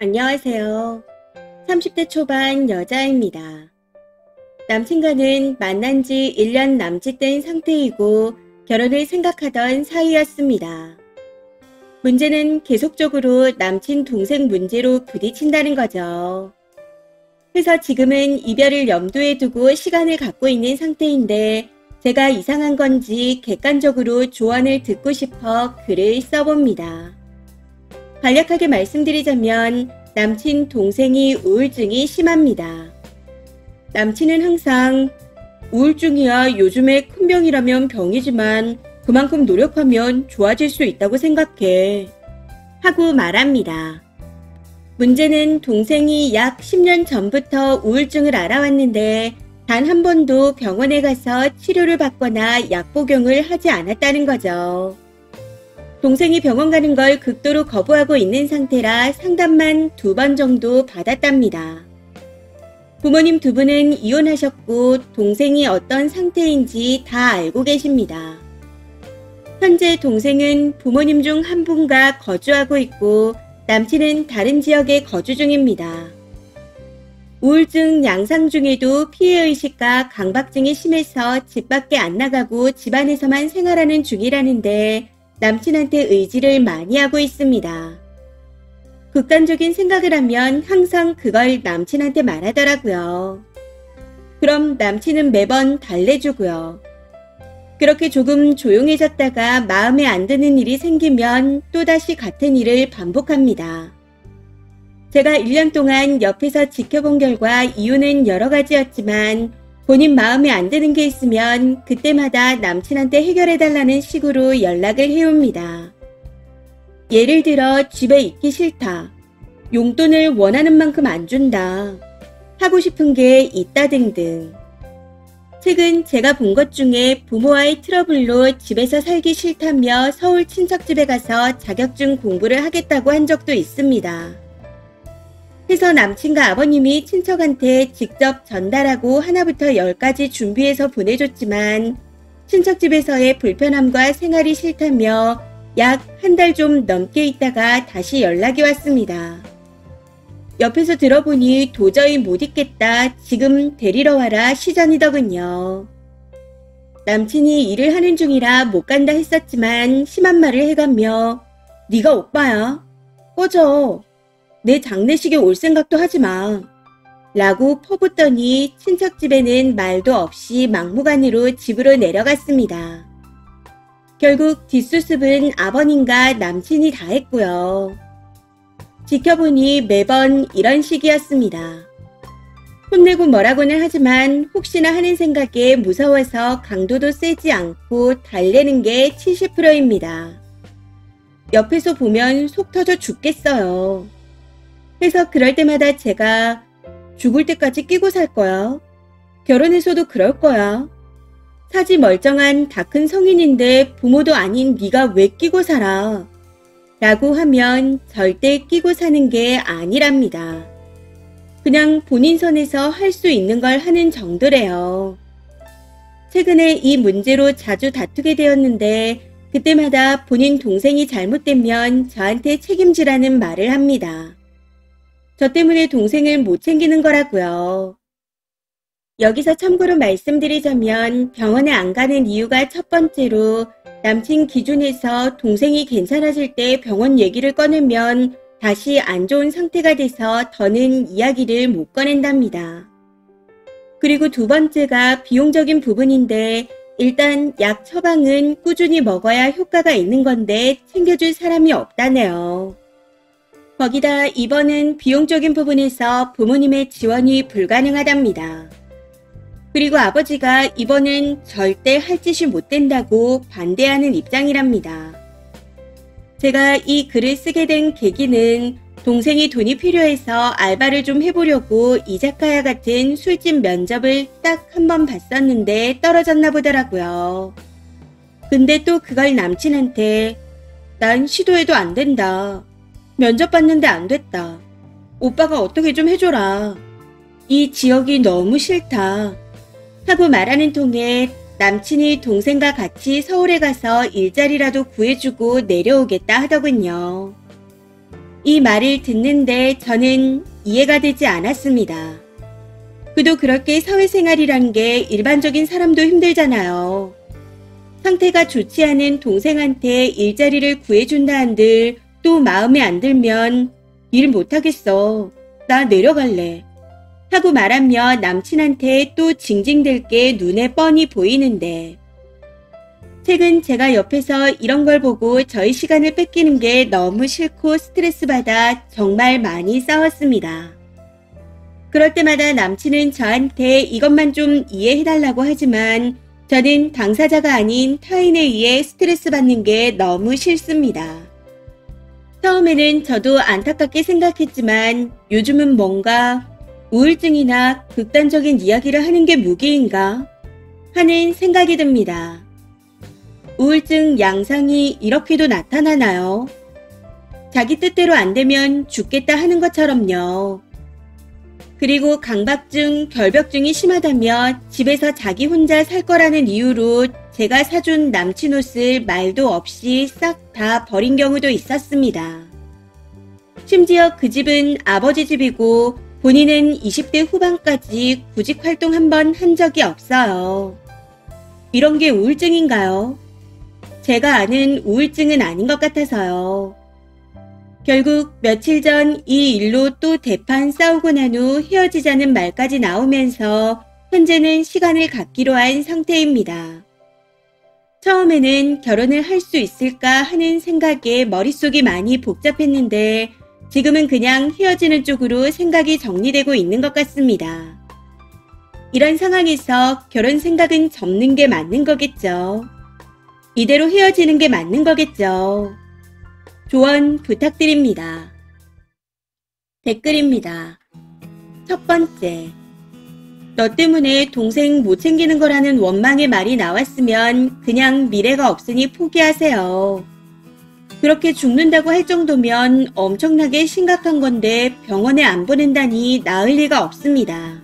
안녕하세요. 30대 초반 여자입니다. 남친과는 만난 지 1년 남짓 된 상태이고 결혼을 생각하던 사이였습니다. 문제는 계속적으로 남친 동생 문제로 부딪힌다는 거죠. 그래서 지금은 이별을 염두에 두고 시간을 갖고 있는 상태인데 제가 이상한 건지 객관적으로 조언을 듣고 싶어 글을 써봅니다. 간략하게 말씀드리자면 남친 동생이 우울증이 심합니다. 남친은 항상 우울증이야 요즘에 큰 병이라면 병이지만 그만큼 노력하면 좋아질 수 있다고 생각해 하고 말합니다. 문제는 동생이 약 10년 전부터 우울증을 알아왔는데 단 한 번도 병원에 가서 치료를 받거나 약 복용을 하지 않았다는 거죠. 동생이 병원 가는 걸 극도로 거부하고 있는 상태라 상담만 2번 정도 받았답니다. 부모님 2분은 이혼하셨고 동생이 어떤 상태인지 다 알고 계십니다. 현재 동생은 부모님 중 한 분과 거주하고 있고 남친은 다른 지역에 거주 중입니다. 우울증 양상 중에도 피해의식과 강박증이 심해서 집 밖에 안 나가고 집안에서만 생활하는 중이라는데 남친한테 의지를 많이 하고 있습니다. 극단적인 생각을 하면 항상 그걸 남친한테 말하더라고요. 그럼 남친은 매번 달래주고요. 그렇게 조금 조용해졌다가 마음에 안 드는 일이 생기면 또다시 같은 일을 반복합니다. 제가 1년 동안 옆에서 지켜본 결과 이유는 여러 가지였지만 본인 마음에 안 드는 게 있으면 그때마다 남친한테 해결해달라는 식으로 연락을 해옵니다. 예를 들어 집에 있기 싫다, 용돈을 원하는 만큼 안 준다, 하고 싶은 게 있다 등등. 최근 제가 본 것 중에 부모와의 트러블로 집에서 살기 싫다며 서울 친척집에 가서 자격증 공부를 하겠다고 한 적도 있습니다. 해서 남친과 아버님이 친척한테 직접 전달하고 하나부터 10까지 준비해서 보내줬지만 친척집에서의 불편함과 생활이 싫다며 약 한 달 좀 넘게 있다가 다시 연락이 왔습니다. 옆에서 들어보니 도저히 못 있겠다, 지금 데리러 와라 시전이더군요. 남친이 일을 하는 중이라 못 간다 했었지만 심한 말을 해가며 네가 오빠야? 꺼져. 내 장례식에 올 생각도 하지 마. 라고 퍼붓더니 친척집에는 말도 없이 막무가내로 집으로 내려갔습니다. 결국 뒷수습은 아버님과 남친이 다 했고요. 지켜보니 매번 이런 식이었습니다. 혼내고 뭐라고는 하지만 혹시나 하는 생각에 무서워서 강도도 세지 않고 달래는 게 70%입니다. 옆에서 보면 속 터져 죽겠어요. 그래서 그럴 때마다 제가 죽을 때까지 끼고 살 거야. 결혼해서도 그럴 거야. 사지 멀쩡한 다 큰 성인인데 부모도 아닌 네가 왜 끼고 살아? 라고 하면 절대 끼고 사는 게 아니랍니다. 그냥 본인 선에서 할 수 있는 걸 하는 정도래요. 최근에 이 문제로 자주 다투게 되었는데 그때마다 본인 동생이 잘못되면 저한테 책임지라는 말을 합니다. 저 때문에 동생을 못 챙기는 거라고요. 여기서 참고로 말씀드리자면 병원에 안 가는 이유가 첫 번째로 남친 기준에서 동생이 괜찮아질 때 병원 얘기를 꺼내면 다시 안 좋은 상태가 돼서 더는 이야기를 못 꺼낸답니다. 그리고 2번째가 비용적인 부분인데 일단 약 처방은 꾸준히 먹어야 효과가 있는 건데 챙겨줄 사람이 없다네요. 거기다 이번은 비용적인 부분에서 부모님의 지원이 불가능하답니다. 그리고 아버지가 이번은 절대 할 짓이 못 된다고 반대하는 입장이랍니다. 제가 이 글을 쓰게 된 계기는 동생이 돈이 필요해서 알바를 좀 해보려고 이자카야 같은 술집 면접을 딱 한 번 봤었는데 떨어졌나 보더라고요. 근데 또 그걸 남친한테 난 시도해도 안 된다. 면접 봤는데 안 됐다. 오빠가 어떻게 좀 해줘라. 이 지역이 너무 싫다. 하고 말하는 통에 남친이 동생과 같이 서울에 가서 일자리라도 구해주고 내려오겠다 하더군요. 이 말을 듣는데 저는 이해가 되지 않았습니다. 그도 그렇게 사회생활이란 게 일반적인 사람도 힘들잖아요. 상태가 좋지 않은 동생한테 일자리를 구해준다 한들 또 마음에 안 들면 일 못하겠어. 나 내려갈래. 하고 말하며 남친한테 또 징징댈 게 눈에 뻔히 보이는데 최근 제가 옆에서 이런 걸 보고 저희 시간을 뺏기는 게 너무 싫고 스트레스 받아 정말 많이 싸웠습니다. 그럴 때마다 남친은 저한테 이것만 좀 이해해달라고 하지만 저는 당사자가 아닌 타인에 의해 스트레스 받는 게 너무 싫습니다. 처음에는 저도 안타깝게 생각했지만 요즘은 뭔가 우울증이나 극단적인 이야기를 하는 게 무기인가 하는 생각이 듭니다. 우울증 양상이 이렇게도 나타나나요? 자기 뜻대로 안 되면 죽겠다 하는 것처럼요. 그리고 강박증, 결벽증이 심하다며 집에서 자기 혼자 살 거라는 이유로 제가 사준 남친 옷을 말도 없이 싹 다 버린 경우도 있었습니다. 심지어 그 집은 아버지 집이고 본인은 20대 후반까지 구직 활동 한 번 한 적이 없어요. 이런 게 우울증인가요? 제가 아는 우울증은 아닌 것 같아서요. 결국 며칠 전 이 일로 또 대판 싸우고 난 후 헤어지자는 말까지 나오면서 현재는 시간을 갖기로 한 상태입니다. 처음에는 결혼을 할 수 있을까 하는 생각에 머릿속이 많이 복잡했는데 지금은 그냥 헤어지는 쪽으로 생각이 정리되고 있는 것 같습니다. 이런 상황에서 결혼 생각은 접는 게 맞는 거겠죠. 이대로 헤어지는 게 맞는 거겠죠. 조언 부탁드립니다. 댓글입니다. 첫 번째, 너 때문에 동생 못 챙기는 거라는 원망의 말이 나왔으면 그냥 미래가 없으니 포기하세요. 그렇게 죽는다고 할 정도면 엄청나게 심각한 건데 병원에 안 보낸다니 나을 리가 없습니다.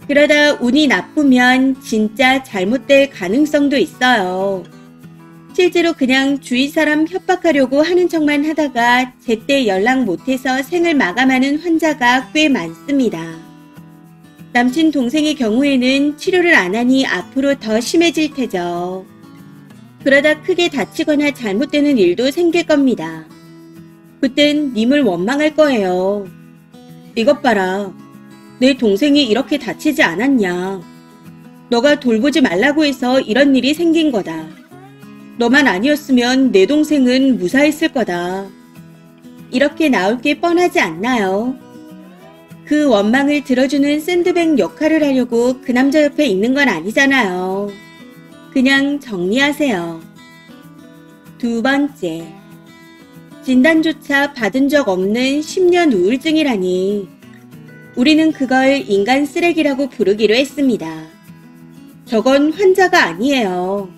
그러다 운이 나쁘면 진짜 잘못될 가능성도 있어요. 실제로 그냥 주위 사람 협박하려고 하는 척만 하다가 제때 연락 못해서 생을 마감하는 환자가 꽤 많습니다. 남친 동생의 경우에는 치료를 안 하니 앞으로 더 심해질 테죠. 그러다 크게 다치거나 잘못되는 일도 생길 겁니다. 그땐 님을 원망할 거예요. 이것 봐라. 내 동생이 이렇게 다치지 않았냐. 너가 돌보지 말라고 해서 이런 일이 생긴 거다. 너만 아니었으면 내 동생은 무사했을 거다. 이렇게 나올 게 뻔하지 않나요? 그 원망을 들어주는 샌드백 역할을 하려고 그 남자 옆에 있는 건 아니잖아요. 그냥 정리하세요. 두 번째, 진단조차 받은 적 없는 10년 우울증이라니. 우리는 그걸 인간 쓰레기라고 부르기로 했습니다. 저건 환자가 아니에요.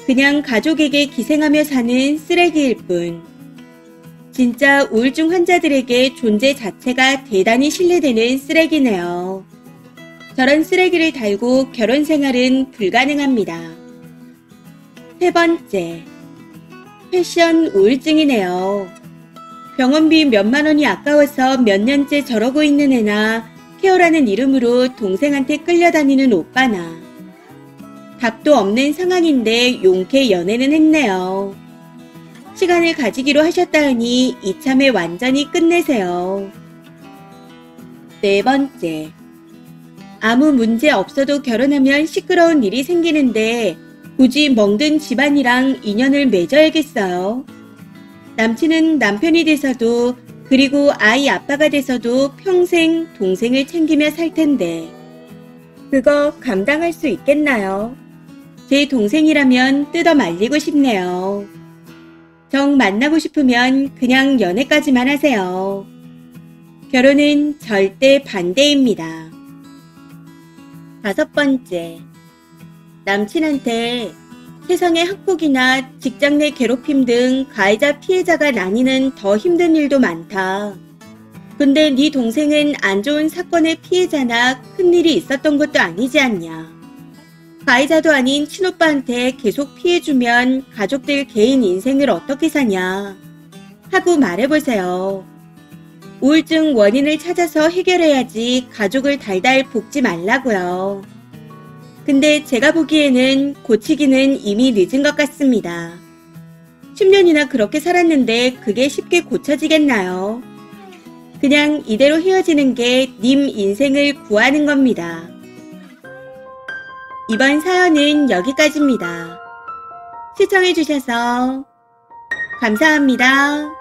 그냥 가족에게 기생하며 사는 쓰레기일 뿐. 진짜 우울증 환자들에게 존재 자체가 대단히 신뢰되는 쓰레기네요. 저런 쓰레기를 달고 결혼 생활은 불가능합니다. 세 번째, 패션 우울증이네요. 병원비 몇만 원이 아까워서 몇 년째 저러고 있는 애나 케어라는 이름으로 동생한테 끌려다니는 오빠나 답도 없는 상황인데 용케 연애는 했네요. 시간을 가지기로 하셨다 하니 이참에 완전히 끝내세요. 네 번째, 아무 문제 없어도 결혼하면 시끄러운 일이 생기는데 굳이 멍든 집안이랑 인연을 맺어야겠어요. 남친은 남편이 돼서도 그리고 아이 아빠가 돼서도 평생 동생을 챙기며 살 텐데 그거 감당할 수 있겠나요? 제 동생이라면 뜯어 말리고 싶네요. 정 만나고 싶으면 그냥 연애까지만 하세요. 결혼은 절대 반대입니다. 다섯 번째, 남친한테 세상의 학폭이나 직장 내 괴롭힘 등 가해자 피해자가 나뉘는 더 힘든 일도 많다. 근데 네 동생은 안 좋은 사건의 피해자나 큰일이 있었던 것도 아니지 않냐. 가해자도 아닌 친오빠한테 계속 피해주면 가족들 개인 인생을 어떻게 사냐. 하고 말해보세요. 우울증 원인을 찾아서 해결해야지 가족을 달달 볶지 말라고요. 근데 제가 보기에는 고치기는 이미 늦은 것 같습니다. 10년이나 그렇게 살았는데 그게 쉽게 고쳐지겠나요? 그냥 이대로 헤어지는 게 님 인생을 구하는 겁니다. 이번 사연은 여기까지입니다. 시청해주셔서 감사합니다.